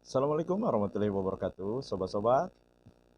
Assalamualaikum warahmatullahi wabarakatuh. Sobat-sobat,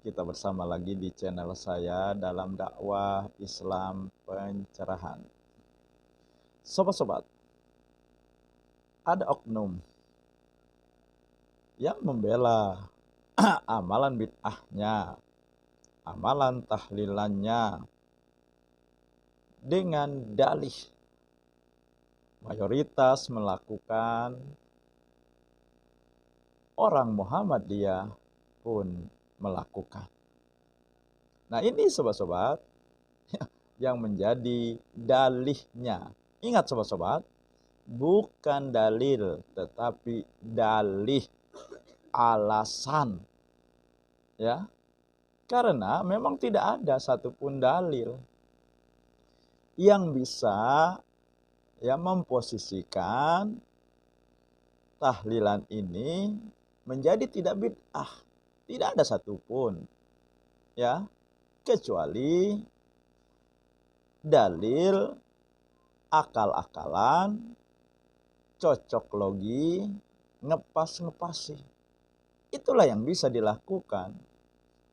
kita bersama lagi di channel saya dalam dakwah Islam pencerahan. Sobat-sobat, ada oknum yang membela amalan bid'ahnya, amalan tahlilannya dengan dalih mayoritas melakukan, orang Muhammadiyah pun melakukan. Nah, ini sobat-sobat yang menjadi dalihnya. Ingat sobat-sobat, bukan dalil tetapi dalih, alasan. Ya. Karena memang tidak ada satupun dalil yang bisa memposisikan tahlilan ini menjadi tidak bid'ah. Tidak ada satupun, kecuali dalil akal-akalan, cocok logi, ngepas-ngepasi. Itulah yang bisa dilakukan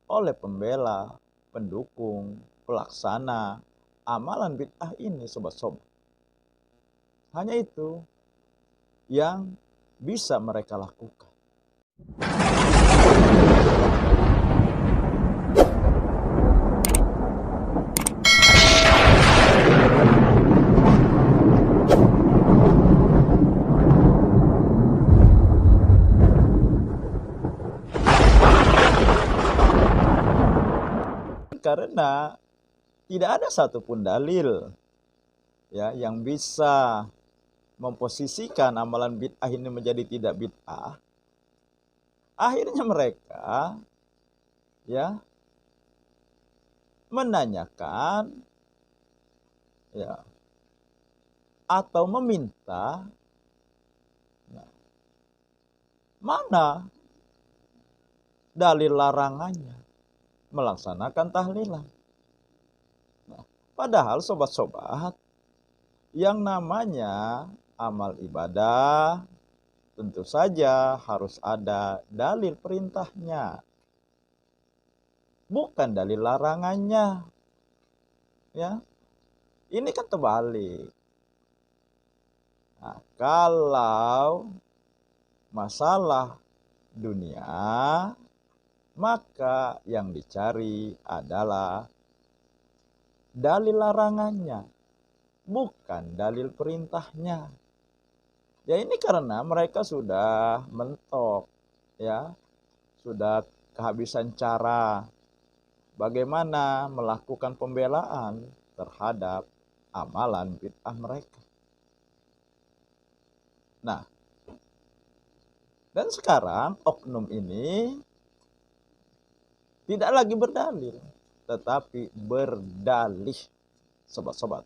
oleh pembela, pendukung, pelaksana amalan bid'ah ini, sobat-sobat. Hanya itu yang bisa mereka lakukan. Karena tidak ada satupun dalil yang bisa memposisikan amalan bid'ah ini menjadi tidak bid'ah. Akhirnya mereka menanyakan atau meminta, mana dalil larangannya melaksanakan tahlilan. Padahal sobat-sobat, yang namanya amal ibadah tentu saja harus ada dalil perintahnya, bukan dalil larangannya. Ini kan terbalik. Nah, kalau masalah dunia, maka yang dicari adalah dalil larangannya, bukan dalil perintahnya. Ini karena mereka sudah mentok, sudah kehabisan cara bagaimana melakukan pembelaan terhadap amalan bid'ah mereka. Nah, dan sekarang oknum ini tidak lagi berdalil, tetapi berdalih, sobat-sobat.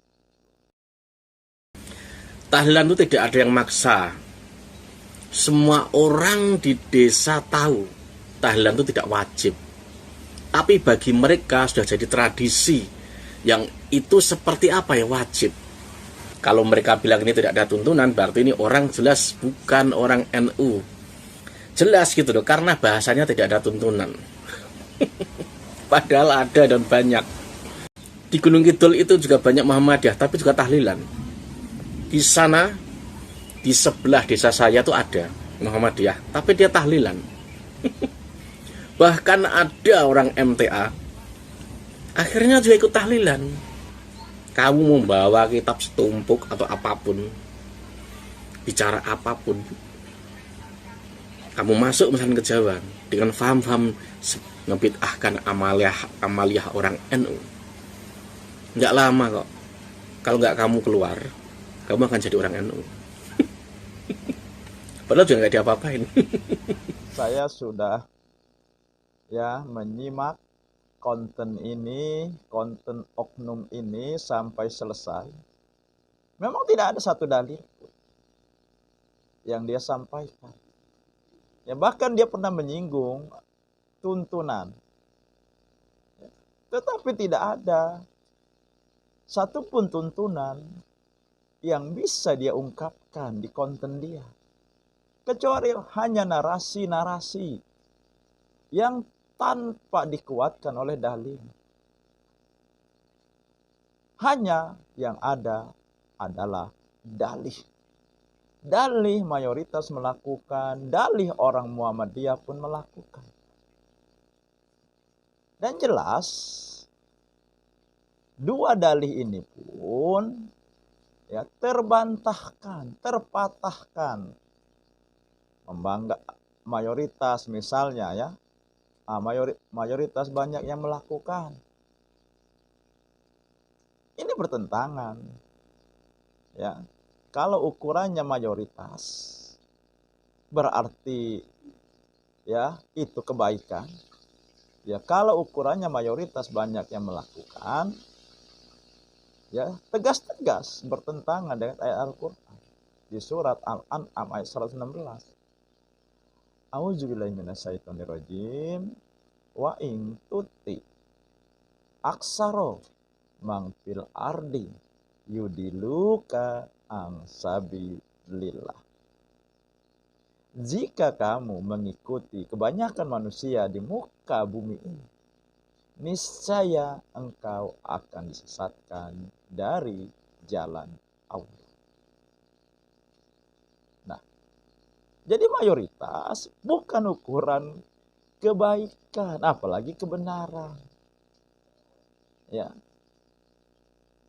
Tahlilan itu tidak ada yang maksa. Semua orang di desa tahu tahlilan itu tidak wajib. Tapi bagi mereka sudah jadi tradisi yang itu seperti apa ya, wajib. Kalau mereka bilang ini tidak ada tuntunan, berarti ini orang jelas bukan orang NU. Jelas gitu loh, karena bahasanya tidak ada tuntunan. Padahal ada dan banyak. Di Gunung Kidul itu juga banyak Muhammadiyah, tapi juga tahlilan. Di sana, di sebelah desa saya tuh ada Muhammadiyah, tapi dia tahlilan. Bahkan ada orang MTA, akhirnya juga ikut tahlilan. Kamu membawa kitab setumpuk atau apapun, bicara apapun, kamu masuk misalnya ke Jawa dengan faham-faham ngebid'ahkan amaliyah orang NU, nggak lama kok, kalau nggak kamu keluar, kamu akan jadi orang NU. Padahal juga nggak diapa-apain. Saya sudah menyimak konten ini, konten oknum ini sampai selesai. Memang tidak ada satu dalil yang dia sampaikan. Bahkan dia pernah menyinggung tuntunan. Tetapi tidak ada satupun tuntunan yang bisa dia ungkapkan di konten dia, kecuali hanya narasi-narasi yang tanpa dikuatkan oleh dalil. Hanya yang ada adalah dalih. Dalih mayoritas melakukan, dalih orang Muhammadiyah pun melakukan. Dan jelas, dua dalih ini pun ya terbantahkan, terpatahkan. Membangga mayoritas misalnya ya, mayoritas banyak yang melakukan. Ini bertentangan. Ya, kalau ukurannya mayoritas berarti ya itu kebaikan. Ya, kalau ukurannya mayoritas banyak yang melakukan, ya tegas-tegas bertentangan dengan ayat Al-Qur'an di surat Al-An'am ayat 116. A'udzubillahi minasyaitonirrajim. Wa in tuti aksaro mangfil ardi yudiluka angsabilillah. Jika kamu mengikuti kebanyakan manusia di muka bumi ini, niscaya engkau akan disesatkan dari jalan Allah. Nah, jadi mayoritas bukan ukuran kebaikan, apalagi kebenaran. Ya.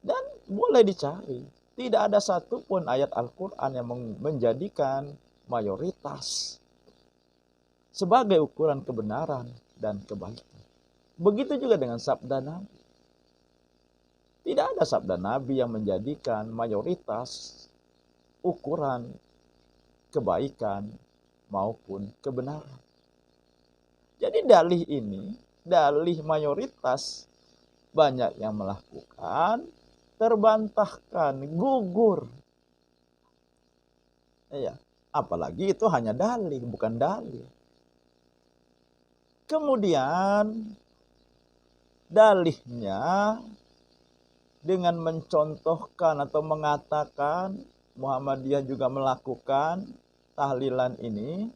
Dan boleh dicari, tidak ada satupun ayat Al-Quran yang menjadikan mayoritas sebagai ukuran kebenaran dan kebaikan. Begitu juga dengan sabda Nabi. Tidak ada sabda Nabi yang menjadikan mayoritas ukuran kebaikan maupun kebenaran. Jadi dalih ini, dalih mayoritas banyak yang melakukan, terbantahkan, gugur. Ya, apalagi itu hanya dalih, bukan dalil. Kemudian dalihnya dengan mencontohkan atau mengatakan Muhammadiyah juga melakukan tahlilan ini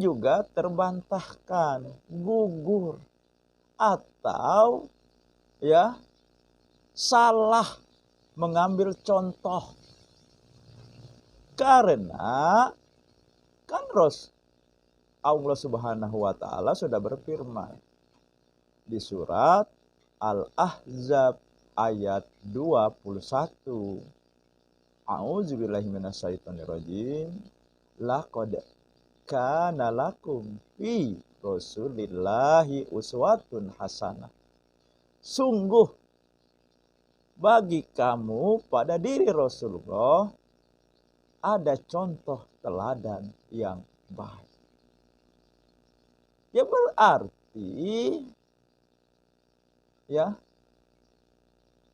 juga terbantahkan, gugur, atau ya salah mengambil contoh. Karena kan Allah Subhanahu wa taala sudah berfirman di surat Al-Ahzab ayat 21. A'udzubillahi minasyaitonirrajim. Laqad kana lakum fi Rasulillahi uswatun hasanah. Sungguh bagi kamu pada diri Rasulullah ada contoh teladan yang baik. Ya berarti ya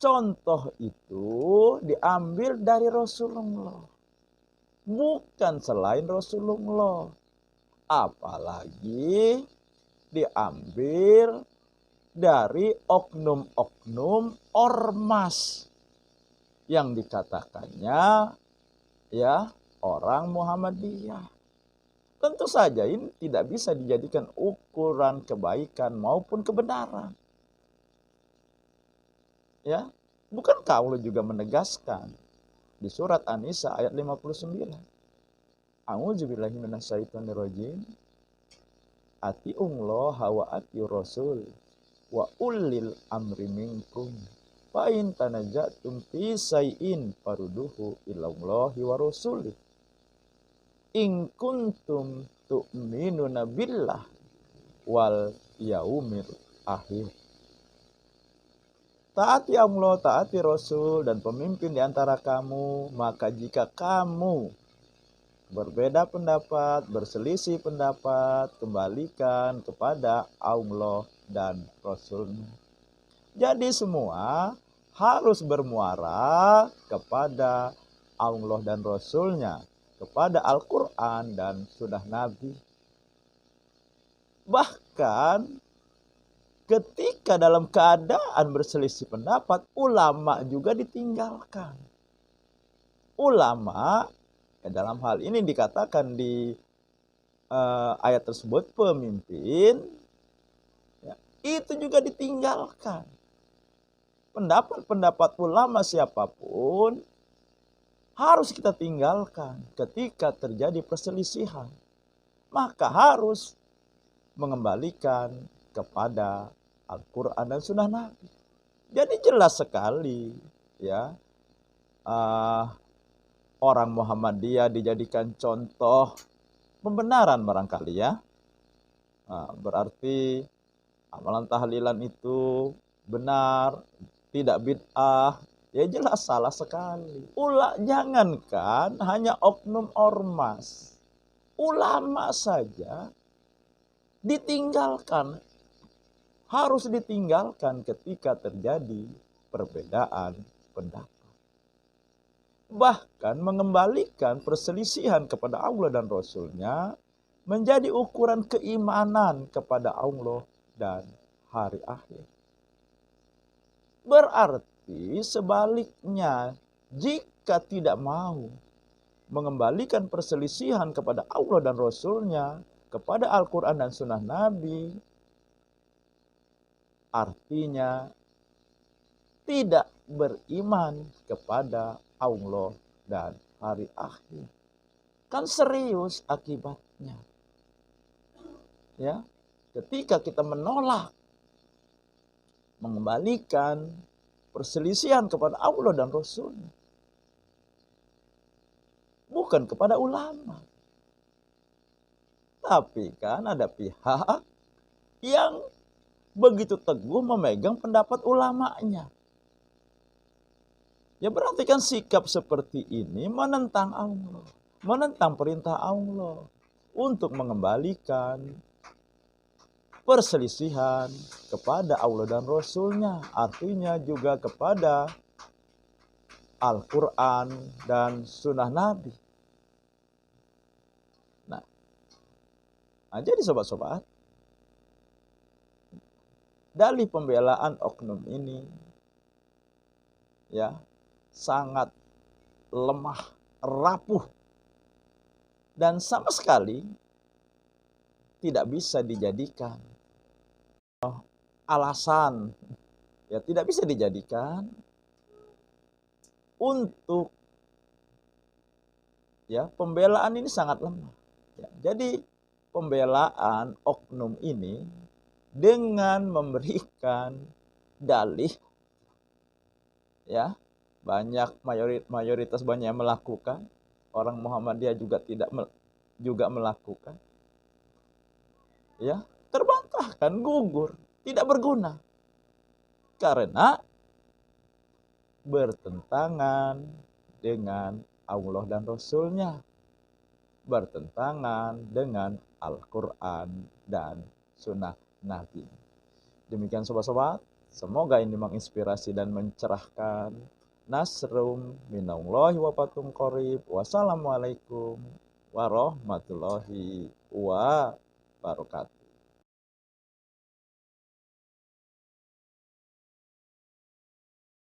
contoh itu diambil dari Rasulullah, bukan selain Rasulullah. Apalagi diambil dari oknum-oknum ormas yang dikatakannya ya orang Muhammadiyah. Tentu saja ini tidak bisa dijadikan ukuran kebaikan maupun kebenaran. Ya, bukankah Allah juga menegaskan di surat An-Nisa ayat 59. A'udzubillahi minasyaitonirrajim. Ati'ullaha wa ati'ur rasul wa ulil amri minkum. Fa in tanajatum fi say'in faruduhu ilallahi wa rasulih. In kuntum tu'minuna billah wal yaumil akhir. Taati Allah, taati Rasul dan pemimpin di antara kamu, maka jika kamu berbeda pendapat, berselisih pendapat, kembalikan kepada Allah dan Rasulnya. Jadi semua harus bermuara kepada Allah dan Rasulnya, kepada Al-Quran dan sunnah Nabi. Bahkan ketika dalam keadaan berselisih pendapat, ulama juga ditinggalkan. Ulama, dalam hal ini dikatakan di ayat tersebut, pemimpin, ya, itu juga ditinggalkan. Pendapat-pendapat ulama siapapun harus kita tinggalkan ketika terjadi perselisihan. Maka harus mengembalikan kepada Al-Quran dan Sunnah Nabi. Jadi jelas sekali, ya, orang Muhammadiyah dijadikan contoh pembenaran barangkali, ya. Berarti amalan tahlilan itu benar, tidak bid'ah, ya jelas salah sekali. Jangankan hanya oknum ormas, ulama saja ditinggalkan, harus ditinggalkan ketika terjadi perbedaan pendapat. Bahkan mengembalikan perselisihan kepada Allah dan Rasul-Nya menjadi ukuran keimanan kepada Allah dan hari akhir. Berarti sebaliknya, jika tidak mau mengembalikan perselisihan kepada Allah dan Rasul-Nya, kepada Al-Quran dan Sunnah Nabi, artinya tidak beriman kepada Allah dan hari akhir. Kan serius akibatnya. Ya, ketika kita menolak mengembalikan perselisihan kepada Allah dan Rasul, bukan kepada ulama. Tapi kan ada pihak yang begitu teguh memegang pendapat ulamanya. Ya berarti kan sikap seperti ini menentang Allah, menentang perintah Allah untuk mengembalikan perselisihan kepada Allah dan Rasul-Nya, artinya juga kepada Al-Quran dan Sunnah Nabi. Nah, jadi sobat-sobat, dalih pembelaan oknum ini, ya, sangat lemah, rapuh, dan sama sekali tidak bisa dijadikan alasan, ya tidak bisa dijadikan untuk, ya, pembelaan ini sangat lemah. Ya, jadi pembelaan oknum ini dengan memberikan dalih, ya, banyak mayoritas banyak yang melakukan, orang Muhammadiyah juga melakukan, ya, terbantahkan, gugur, tidak berguna karena bertentangan dengan Allah dan Rasul-Nya, bertentangan dengan Al-Quran dan Sunnah Nabi. Demikian sobat-sobat, semoga ini menginspirasi dan mencerahkan. Nasrum minallahi wa fathun qarib. Wassalamualaikum warahmatullahi wabarakatuh.